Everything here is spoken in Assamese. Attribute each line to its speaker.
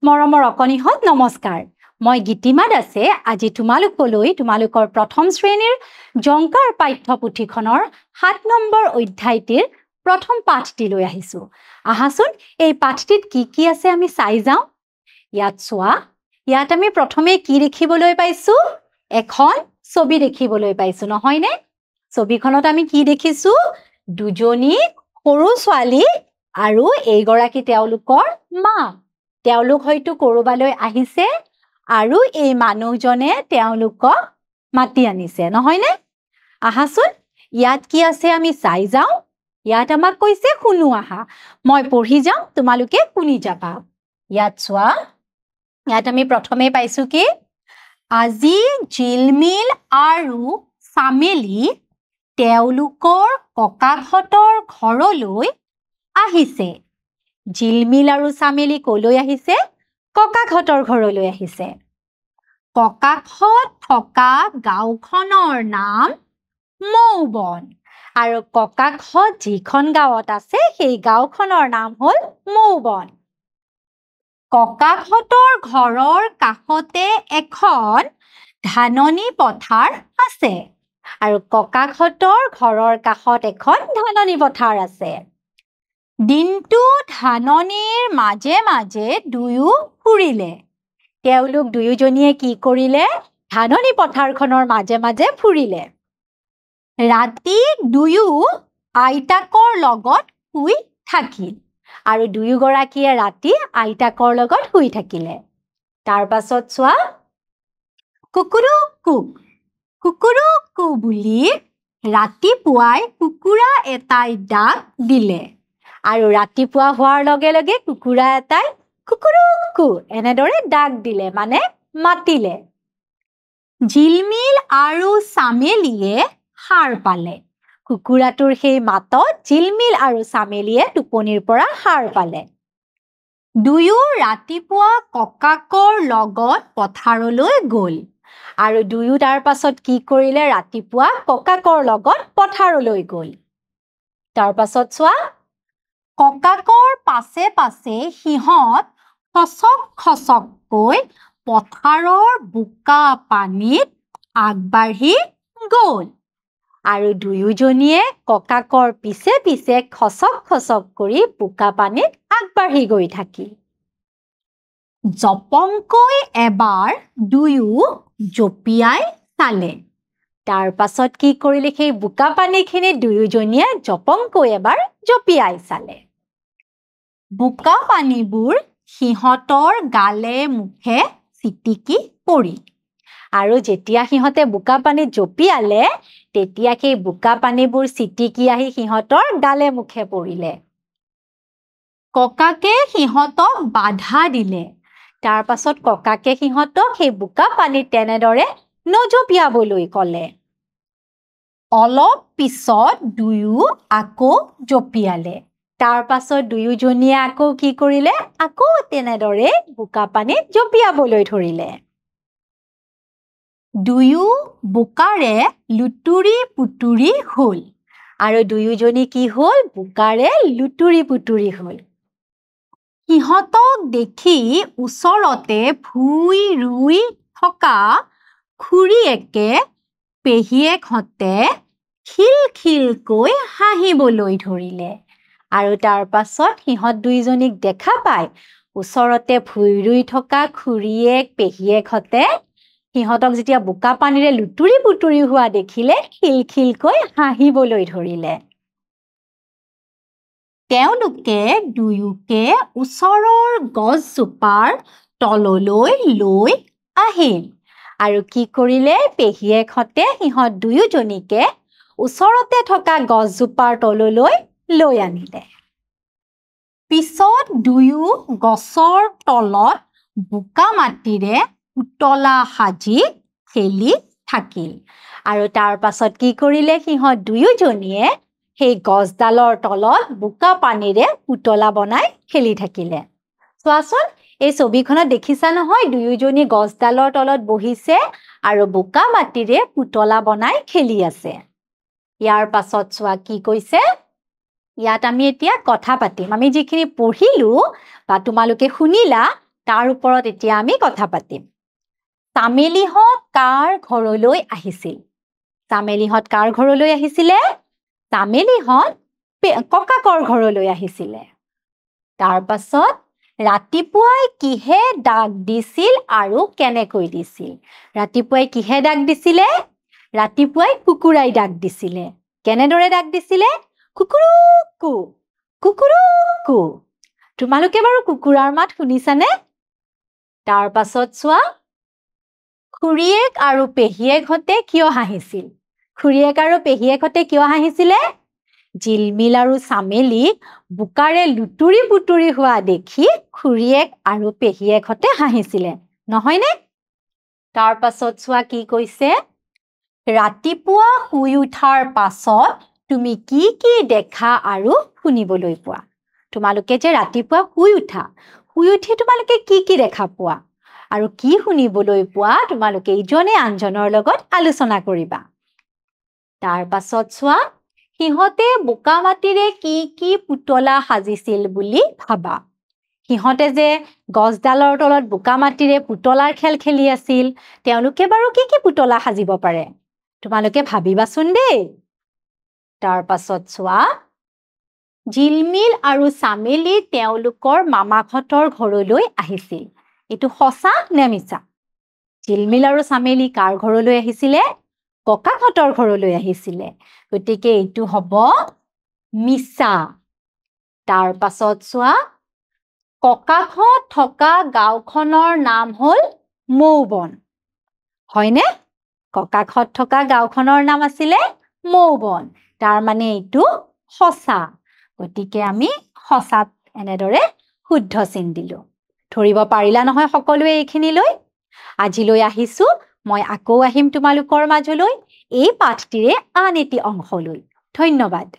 Speaker 1: মৰমৰ অকণিহঁত নমস্কাৰ মই গীতিমা দাসে আজি তোমালোকৰ প্ৰথম শ্ৰেণীৰ জংকাৰ পাঠ্যপুথিখনৰ ৭ নম্বৰ অধ্যায়টিৰ প্ৰথম পাঠটি লৈ আহিছো আহাচোন এই পাঠটিত কি আছে আমি চাই যাওঁ ইয়াত চোৱা ইয়াত আমি প্ৰথমে কি দেখিবলৈ পাইছো এখন ছবি দেখিবলৈ পাইছো নহয় নে ছবিখনত আমি কি দেখিছো দুজনী সৰু ছোৱালী আৰু এইগৰাকী তেওঁলোকৰ মা তেওঁলোক হয়তো কৰবালৈ আহিছে আৰু এই মানুহজনে তেওঁলোকক মাতি আনিছে নহয় নে আহাচোন ইয়াত কি আছে আমি চাই যাওঁ ইয়াত আমাক কৈছে শুনো আহা মই পঢ়ি যাম তোমালোকে শুনি যাবা ইয়াত চোৱা ইয়াত আমি প্ৰথমে পাইছো কি আজি জিলমিল আৰু চামেলি তেওঁলোকৰ ককাহঁতৰ ঘৰলৈ আহিছে জিলমিল আৰু চামেলি কলৈ আহিছে ককাহঁতৰ ঘৰলৈ আহিছে ককাহঁত থকা গাঁওখনৰ নাম মৌবন আৰু ককাহঁত যিখন গাঁৱত আছে সেই গাঁওখনৰ নাম হ'ল মৌবন ককাহঁতৰ ঘৰৰ কাষতে এখন ধাননি পথাৰ আছে আৰু ককাহঁতৰ ঘৰৰ কাষত এখন ধাননি পথাৰ আছে দিনটো ধাননিৰ মাজে মাজে দুয়ো ফুৰিলে তেওঁলোক দুয়োজনীয়ে কি কৰিলে ধাননি পথাৰখনৰ মাজে মাজে ফুৰিলে ৰাতি দুয়ো আইতাকৰ লগত শুই থাকিল আৰু দুয়োগৰাকীয়ে ৰাতি আইতাকৰ লগত শুই থাকিলে তাৰ পাছত চোৱা কুকুৰু বুলি ৰাতিপুৱাই কুকুৰা এটাই ডাক দিলে আৰু ৰাতিপুৱা হোৱাৰ লগে লগে কুকুৰা এটাই কুকুৰু এনেদৰে ডাক দিলে মানে মাতিলে জিলমিল আৰু চামেলিয়ে সাৰ পালে কুকুৰাটোৰ সেই মাতত জিলমিল আৰু চামেলিয়ে টোপনিৰ পৰা সাৰ পালে দুয়ো ৰাতিপুৱা ককাকৰ লগত পথাৰলৈ গ'ল আৰু দুয়ো তাৰ পাছত কি কৰিলে ৰাতিপুৱা ককাকৰ লগত পথাৰলৈ গ'ল তাৰ পাছত চোৱা ককাকৰ পাছে পাছে সিহঁত খচককৈ পথাৰৰ বোকা পানীত আগবাঢ়ি গ'ল আৰু দুয়োজনীয়ে ককাকৰ পিছে পিছে খচক কৰি বোকা পানীত আগবাঢ়ি গৈ থাকিল জপংকৈ এবাৰ দুয়ো জঁপিয়াই চালে তাৰ পাছত কি কৰিলে সেই বোকা পানীখিনি দুয়োজনীয়ে জপংকৈ এবাৰ জঁপিয়াই চালে বোকা পানীবোৰ সিহঁতৰ গালে মুখে চিটিকি পৰিল আৰু যেতিয়া সিহঁতে বোকা পানীত জঁপিয়ালে তেতিয়া সেই বোকা পানীবোৰ চিটিকি আহি সিহঁতৰ গালে মুখে পৰিলে ককাকে সিহঁতক বাধা দিলে তাৰ পাছত ককাকে সিহঁতক সেই বোকা পানীত তেনেদৰে নজঁপিয়াবলৈ ক'লে অলপ পিছত দুয়ো আকৌ জঁপিয়ালে তাৰ পাছত দুয়োজনীয়ে আকৌ কি কৰিলে আকৌ তেনেদৰে বোকা পানীত জঁপিয়াবলৈ ধৰিলে দুয়ো বোকাৰে লুতুৰি পুতুৰি হ'ল আৰু দুয়োজনী কি হ'ল বোকাৰে লুতুৰি পুতুৰি হ'ল সিহঁতক দেখি ওচৰতে ভুই ৰুই থকা খুৰীয়েকে পেহীয়েকহঁতে খিলখিলকৈ হাঁহিবলৈ ধৰিলে আৰু তাৰ পাছত সিহঁত দুইজনীক দেখা পাই ওচৰতে ভুই ৰুই থকা খুৰীয়েক পেহীয়েকহঁতে সিহঁতক যেতিয়া বোকা পানীৰে লুতুৰি পুতুৰি হোৱা দেখিলে খিলখিলকৈ হাঁহিবলৈ ধৰিলে তেওঁলোকে দুয়োকে ওচৰৰ গছজোপাৰ তললৈ লৈ আহিল আৰু কি কৰিলে পেহীয়েকহঁতে সিহঁত দুয়োজনীকে ওচৰতে থকা গছজোপাৰ তললৈ লৈ আনিলে পিছত দুয়ো গছৰ তলত বোকা মাটিৰে পুতলা সাজি খেলি থাকিল আৰু তাৰ পাছত কি কৰিলে সিহঁত দুয়োজনীয়ে সেই গছডালৰ তলত বোকা পানীৰে পুতলা বনাই খেলি থাকিলে চোৱাচোন এই ছবিখনত দেখিছা নহয় দুয়োজনী গছডালৰ তলত বহিছে আৰু বোকা মাটিৰে পুতলা বনাই খেলি আছে ইয়াৰ পাছত চোৱা কি কৈছে ইয়াত আমি এতিয়া কথা পাতিম আমি যিখিনি পঢ়িলো বা তোমালোকে শুনিলা তাৰ ওপৰত এতিয়া আমি কথা পাতিম চামেলিহঁত কাৰ ঘৰলৈ আহিছিল চামেলিহঁত কাৰ ঘৰলৈ আহিছিলে চামেলিহঁত ককাকৰ ঘৰলৈ আহিছিলে তাৰ পাছত ৰাতিপুৱাই কিহে ডাক দিছিল আৰু কেনেকৈ দিছিল ৰাতিপুৱাই কিহে ডাক দিছিলে ৰাতিপুৱাই কুকুৰাই ডাক দিছিলে কেনেদৰে ডাক দিছিলে কুকুৰুকু কুকুৰুকু তোমালোকে বাৰু কুকুৰাৰ মাত শুনিছানে তাৰ পাছত চোৱা খুৰীয়েক আৰু পেহীয়েকহঁতে কিয় হাঁহিছিল খুৰীয়েক আৰু পেহীয়েকহঁতে কিয় হাঁহিছিলে জিলমিল আৰু চামেলিক বুকাৰে লুতুৰি পুতুৰি হোৱা দেখি খুৰীয়েক আৰু পেহীয়েকহঁতে হাঁহিছিলে নহয়নে তাৰ পাছত চোৱা কি কৈছে ৰাতিপুৱা শুই উঠাৰ পাছত তুমি কি কি দেখা আৰু শুনিবলৈ পোৱা তোমালোকে যে ৰাতিপুৱা শুই উঠি তোমালোকে কি কি দেখা পোৱা আৰু কি শুনিবলৈ পোৱা তোমালোকে ইজনে আনজনৰ লগত আলোচনা কৰিবা তাৰ পাছত চোৱা সিহঁতে বোকা মাটিৰে কি কি পুতলা সাজিছিল বুলি ভাবা সিহঁতে যে গছডালৰ তলত বোকা মাটিৰে পুতলাৰ খেল খেলি আছিল তেওঁলোকে বাৰু কি কি পুতলা সাজিব পাৰে তোমালোকে ভাবিবাচোন দেই তাৰ পাছত চোৱা জিলমিল আৰু চামেলি তেওঁলোকৰ মামাহঁতৰ ঘৰলৈ আহিছিল এইটো সঁচা নে মিছা জিলমিল আৰু চামেলি কাৰ ঘৰলৈ আহিছিলে ককাহঁতৰ ঘৰলৈ আহিছিলে গতিকে এইটো হ'ব মিছা তাৰ পাছত চোৱা ককাহঁত থকা গাঁওখনৰ নাম হ'ল মৌবন হয়নে ককাহঁত থকা গাঁওখনৰ নাম আছিলে মৌবন তাৰ মানে এইটো সঁচা গতিকে আমি সঁচাত এনেদৰে শুদ্ধ চিন দিলো ধৰিব পাৰিলা নহয় সকলোৱে এইখিনিলৈ আজিলৈ আহিছো মই আকৌ আহিম তোমালোকৰ মাজলৈ এই পাঠটিৰে আন এটি অংশলৈ ধন্যবাদ